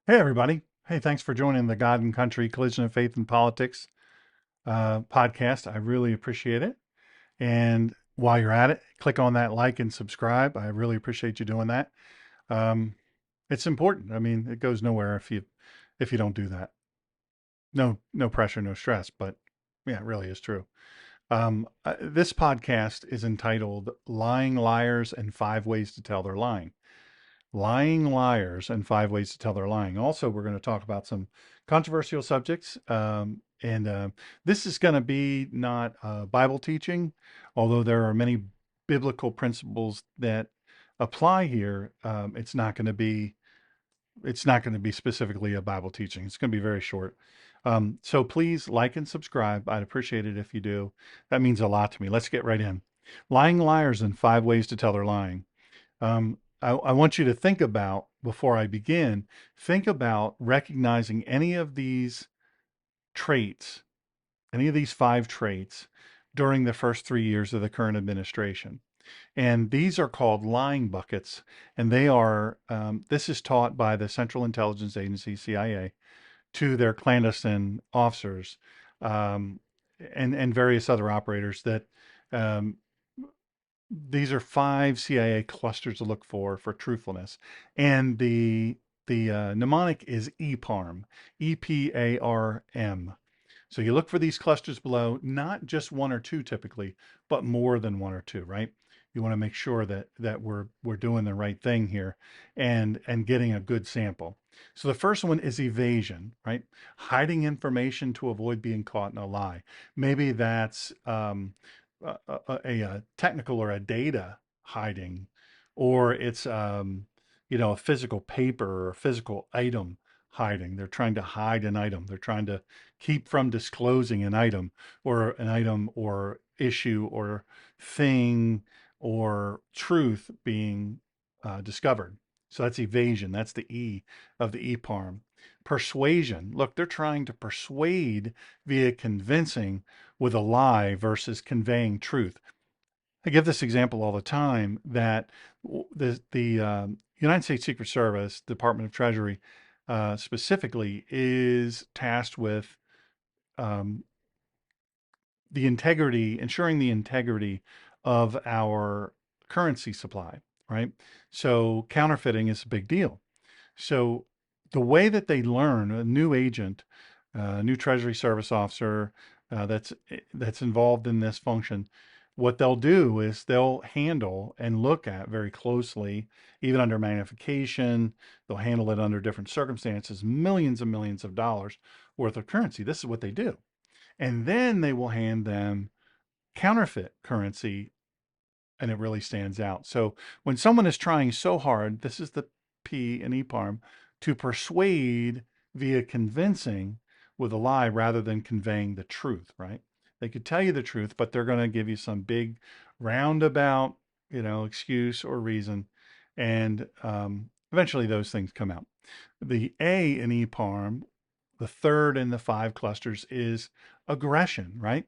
Hey, everybody. Hey, thanks for joining the God and Country Collision of Faith and Politics podcast. I really appreciate it. And while you're at it, click on that like and subscribe. I really appreciate you doing that. Um, it's important. I mean, it goes nowhere if you don't do that. No pressure, no stress. But yeah, it really is true. This podcast is entitled "Lying Liars and Five Ways to Tell They're Lying." Lying liars and five ways to tell they're lying. Also, we're going to talk about some controversial subjects. And this is going to be not Bible teaching, although there are many biblical principles that apply here. It's not going to be specifically a Bible teaching. It's going to be very short. So please like and subscribe. I'd appreciate it if you do. That means a lot to me. Let's get right in. Lying liars and five ways to tell they're lying. I want you to think about, before I begin, think about recognizing any of these traits, any of these five traits during the first 3 years of the current administration. And these are called lying buckets. And this is taught by the Central Intelligence Agency, CIA, to their clandestine officers um, and various other operators that um, these are five CIA clusters to look for truthfulness, and the mnemonic is EPARM, EPARM. So you look for these clusters below, not just one or two typically, but more than one or two, right? You want to make sure that we're doing the right thing here and getting a good sample. So the first one is evasion, right? Hiding information to avoid being caught in a lie. Maybe that's a technical or a data hiding, or it's a physical paper or a physical item hiding. They're trying to hide an item. They're trying to keep from disclosing an item or issue or thing or truth being discovered. So that's evasion. That's the E of the EPARM. Persuasion. Look, they're trying to persuade via convincing with a lie versus conveying truth. I give this example all the time that the United States Secret Service, Department of Treasury, specifically, is tasked with um, ensuring the integrity of our currency supply, right? So counterfeiting is a big deal. So the way that they learn, a new agent, a new Treasury Service officer that's involved in this function, what they'll do is they'll handle and look at very closely, even under magnification. They'll handle it under different circumstances, millions and millions of dollars worth of currency. This is what they do. And then they will hand them counterfeit currency, and it really stands out. So when someone is trying so hard, this is the P in EPARM, to persuade via convincing with a lie rather than conveying the truth, right? They could tell you the truth, but they're going to give you some big roundabout, excuse or reason. And eventually those things come out. The A in EPARM, the third in the five clusters, is aggression, right?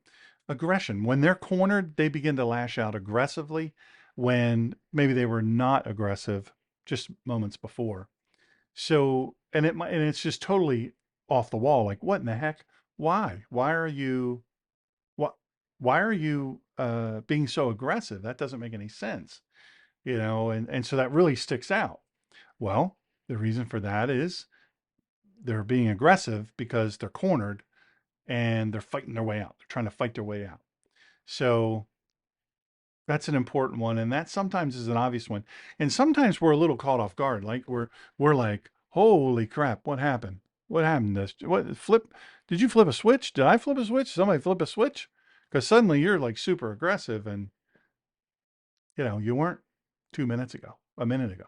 Aggression. When they're cornered, they begin to lash out aggressively when maybe they were not aggressive just moments before. So, and it's just totally off the wall. Like, what in the heck? Why? What? Why are you being so aggressive? That doesn't make any sense, and so that really sticks out. Well, the reason for that is they're being aggressive because they're cornered and they're fighting their way out. They're trying to fight their way out. So that's an important one, and that sometimes is an obvious one. And sometimes we're a little caught off guard. Like we're like, holy crap, what happened? What happened? This what flip? Did you flip a switch? Did I flip a switch? Somebody flip a switch? Because suddenly you're like super aggressive, and you weren't 2 minutes ago, a minute ago,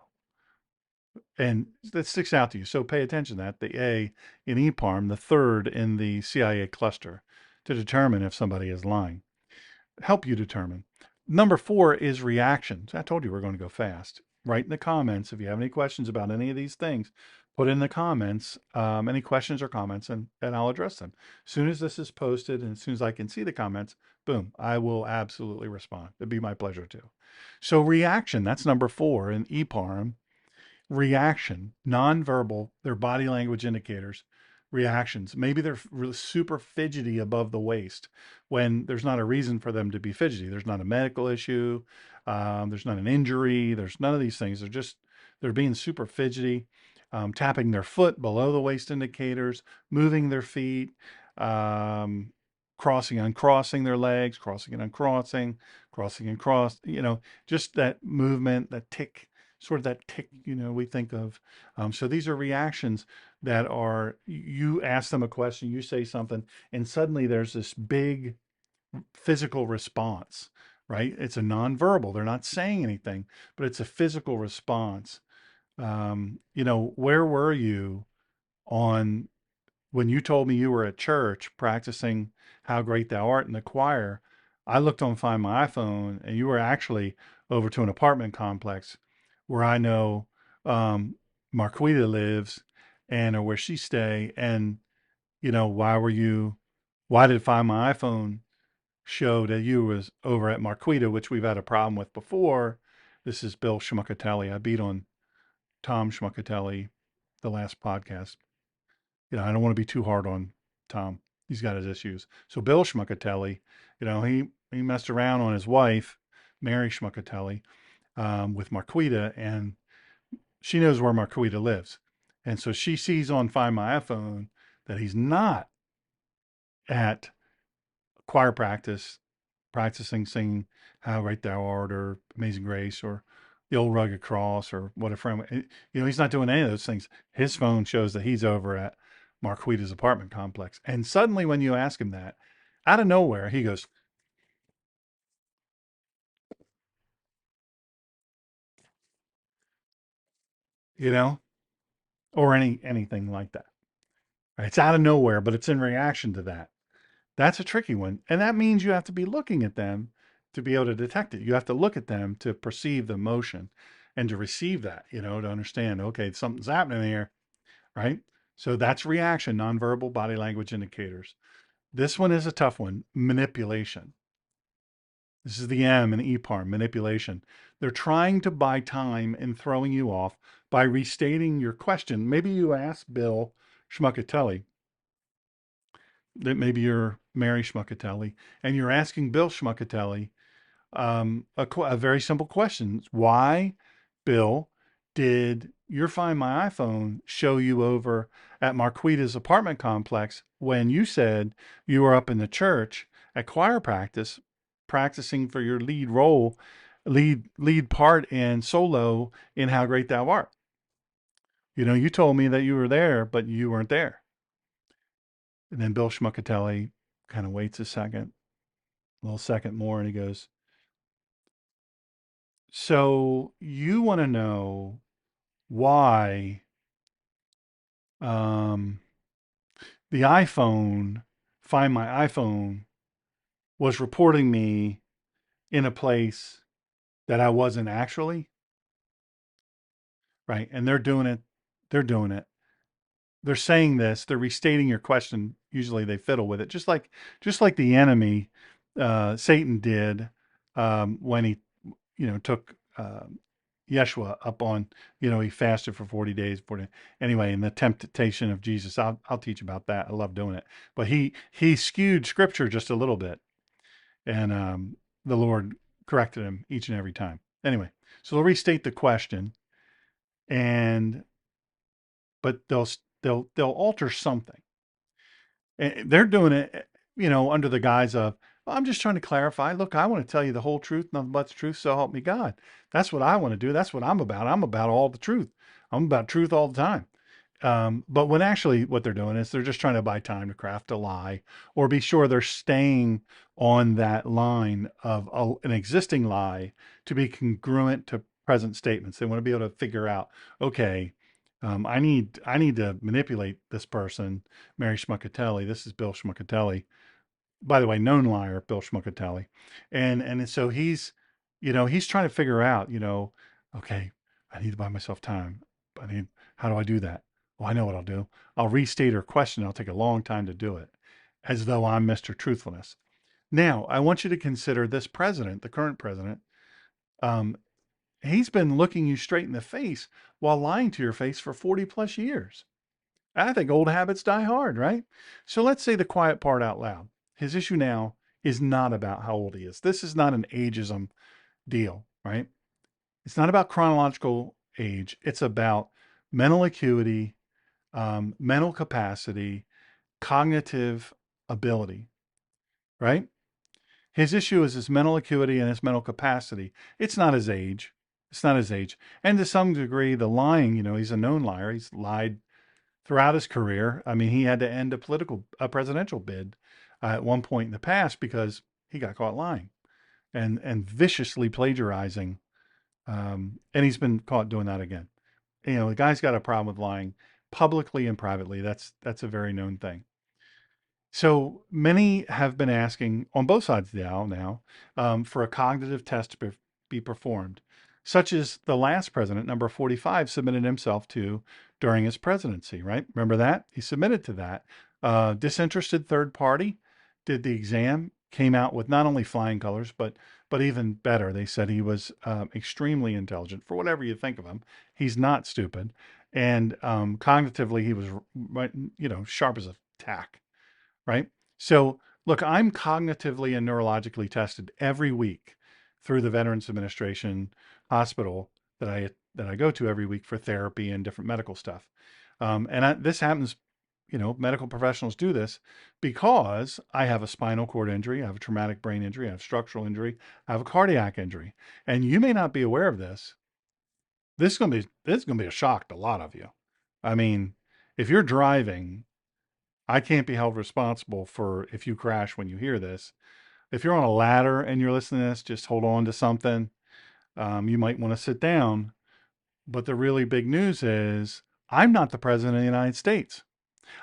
and that sticks out to you. So pay attention to that. The A in EPARM, the third in the CIA cluster, to determine if somebody is lying. Help you determine. Number four is reactions. I told you we're going to go fast. Write in the comments if you have any questions about any of these things. Put in the comments any questions or comments, and I'll address them. As soon as this is posted and as soon as I can see the comments, boom, I will absolutely respond. It'd be my pleasure to. So reaction, that's number four in EPARM. reaction, nonverbal, their body language indicators, reactions. Maybe they're super fidgety above the waist when there's not a reason for them to be fidgety. There's not a medical issue. There's not an injury. There's none of these things. They're being super fidgety, tapping their foot below the waist indicators, moving their feet, um, crossing, uncrossing their legs, crossing and uncrossing, crossing and cross, just that movement, that tick, sort of that tick, we think of. So these are reactions that are, you ask them a question, you say something, and suddenly there's this big physical response, right? It's a nonverbal. They're not saying anything, but it's a physical response. Where were you on when you told me you were at church practicing How Great Thou Art in the choir? I looked on Find My iPhone and you were actually over to an apartment complex where I know Marquita lives and or where she stay. And, why did Find My iPhone show that you was over at Marquita, which we've had a problem with before? This is Bill Schmuckatelli. I beat on Tom Schmuckatelli the last podcast. I don't want to be too hard on Tom. He's got his issues. So Bill Schmuckatelli, he messed around on his wife, Mary Schmuckatelli, with Marquita, and she knows where Marquita lives. And so she sees on Find My iPhone that he's not at choir practice, practicing singing How Great Thou Art or Amazing Grace or the Old Rugged Cross or What a Friend. He's not doing any of those things. His phone shows that he's over at Marquita's apartment complex. And suddenly when you ask him that, out of nowhere, he goes, you know, or anything like that. It's out of nowhere, but it's in reaction to that. That's a tricky one. And that means you have to be looking at them to be able to detect it. You have to look at them to perceive the motion and to receive that, to understand, okay, something's happening here, right? So that's reaction, nonverbal body language indicators. This one is a tough one, manipulation. This is the M in EPAR, manipulation. They're trying to buy time and throwing you off by restating your question. Maybe you asked Bill Schmuckatelli, that maybe you're Mary Schmuckatelli, and you're asking Bill Schmuckatelli a very simple question. Why, Bill, did your Find My iPhone show you over at Marquita's apartment complex when you said you were up in the church at choir practice, practicing for your lead role, lead part and solo in How Great Thou Art? You told me that you were there, but you weren't there. And then Bill Schmuckatelli kind of waits a little second more, and he goes, so you want to know why um, the iPhone, Find My iPhone, was reporting me in a place that I wasn't actually, right? And they're doing it. They're doing it. They're saying this. They're restating your question. Usually they fiddle with it, just like the enemy, Satan did when he, took Yeshua up on, he fasted for 40 days. Anyway, in the temptation of Jesus, I'll teach about that. I love doing it. But he skewed scripture just a little bit, and the Lord corrected him each and every time. Anyway, so they'll restate the question, and but they'll alter something. And they're doing it, under the guise of, well, I'm just trying to clarify. Look, I want to tell you the whole truth, nothing but the truth, so help me God. That's what I want to do. That's what I'm about. I'm about all the truth. I'm about truth all the time. But when actually what they're doing is they're just trying to buy time to craft a lie or be sure they're staying on that line of an existing lie to be congruent to present statements. They want to be able to figure out, okay, I need to manipulate this person, Mary Schmuckatelli. This is Bill Schmuckatelli, by the way, known liar, Bill Schmuckatelli, and so he's trying to figure out, okay, I need to buy myself time. How do I do that? Well, I know what I'll do. I'll restate her question. It'll take a long time to do it, as though I'm Mr. Truthfulness. Now, I want you to consider this president, the current president. Um, He's been looking you straight in the face while lying to your face for 40 plus years. I think old habits die hard, right? So let's say the quiet part out loud. His issue now is not about how old he is. This is not an ageism deal, right? It's not about chronological age. It's about mental acuity, mental capacity, cognitive ability, right? His issue is his mental acuity and his mental capacity. It's not his age. It's not his age. And to some degree, the lying, he's a known liar. He's lied throughout his career. I mean, he had to end a presidential bid at one point in the past because he got caught lying and viciously plagiarizing. And he's been caught doing that again. The guy's got a problem with lying publicly and privately. That's a very known thing. So many have been asking on both sides of the aisle now for a cognitive test to be performed, such as the last president, number 45, submitted himself to during his presidency, right? Remember that? He submitted to that. Disinterested third party did the exam, came out with not only flying colors, but even better. They said he was extremely intelligent. For whatever you think of him, he's not stupid. And cognitively, he was, sharp as a tack, right? So, look, I'm cognitively and neurologically tested every week through the Veterans Administration hospital that I go to every week for therapy and different medical stuff. This happens, medical professionals do this because I have a spinal cord injury, I have a traumatic brain injury, I have structural injury, I have a cardiac injury, and you may not be aware of this. This is gonna be a shock to a lot of you. I mean, if you're driving, I can't be held responsible for if you crash when you hear this. If you're on a ladder and you're listening to this, just hold on to something. You might want to sit down. But the really big news is I'm not the president of the United States.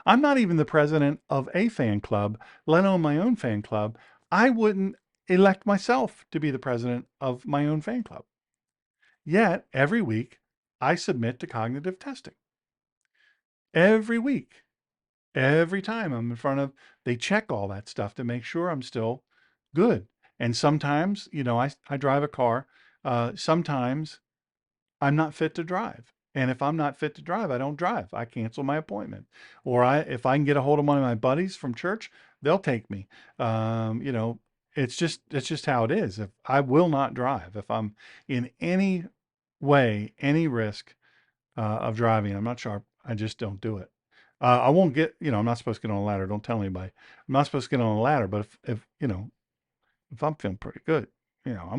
I'm not even the president of a fan club, let alone my own fan club. I wouldn't elect myself to be the president of my own fan club. Yet every week I submit to cognitive testing. Every week. Every time I'm in front of, they check all that stuff to make sure I'm still good. And sometimes, I drive a car. Sometimes I'm not fit to drive. And if I'm not fit to drive, I don't drive. I cancel my appointment. Or if I can get a hold of one of my buddies from church, they'll take me. It's just how it is. If I will not drive, if I'm in any way, any risk of driving. I'm not sharp. I just don't do it. I won't get, I'm not supposed to get on a ladder. Don't tell anybody. I'm not supposed to get on a ladder, but if I'm feeling pretty good, I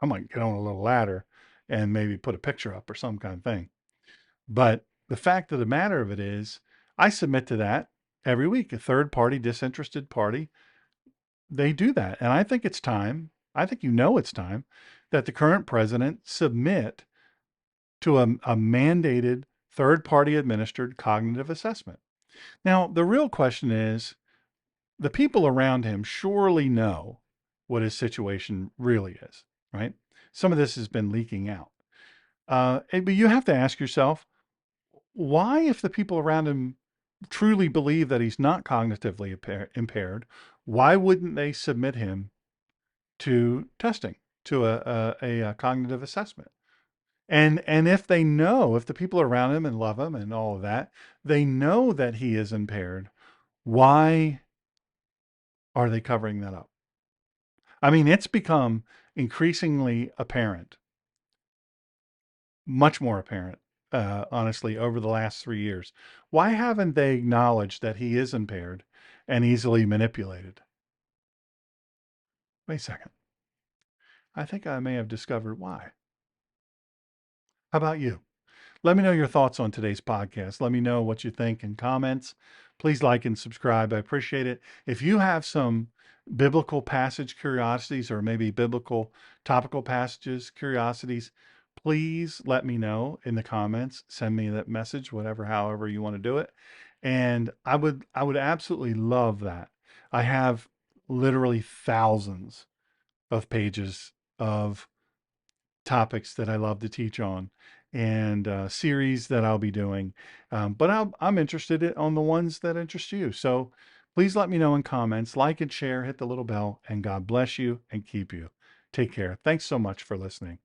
might get on a little ladder and maybe put a picture up or some kind of thing. But the fact of the matter of it is, I submit to that every week. A third party, disinterested party, they do that. And I think it's time, I think it's time that the current president submit to a mandated third party administered cognitive assessment. Now, the real question is the people around him surely know what his situation really is, right? Some of this has been leaking out. But you have to ask yourself, why, if the people around him truly believe that he's not cognitively impaired, why wouldn't they submit him to testing, to a cognitive assessment? And if they know, if the people around him and love him and all of that, they know that he is impaired, why are they covering that up? I mean, it's become increasingly apparent, much more apparent, honestly, over the last 3 years. Why haven't they acknowledged that he is impaired and easily manipulated? Wait a second. I think I may have discovered why. How about you? Let me know your thoughts on today's podcast. Let me know what you think in comments. Please like and subscribe. I appreciate it. If you have some biblical passage curiosities or maybe biblical topical passages curiosities, please let me know in the comments. Send me that message, however you want to do it. And I would absolutely love that. I have literally thousands of pages of topics that I love to teach on and series that I'll be doing. But I'm interested on the ones that interest you. So please let me know in comments, like and share, hit the little bell, and God bless you and keep you. Take care. Thanks so much for listening.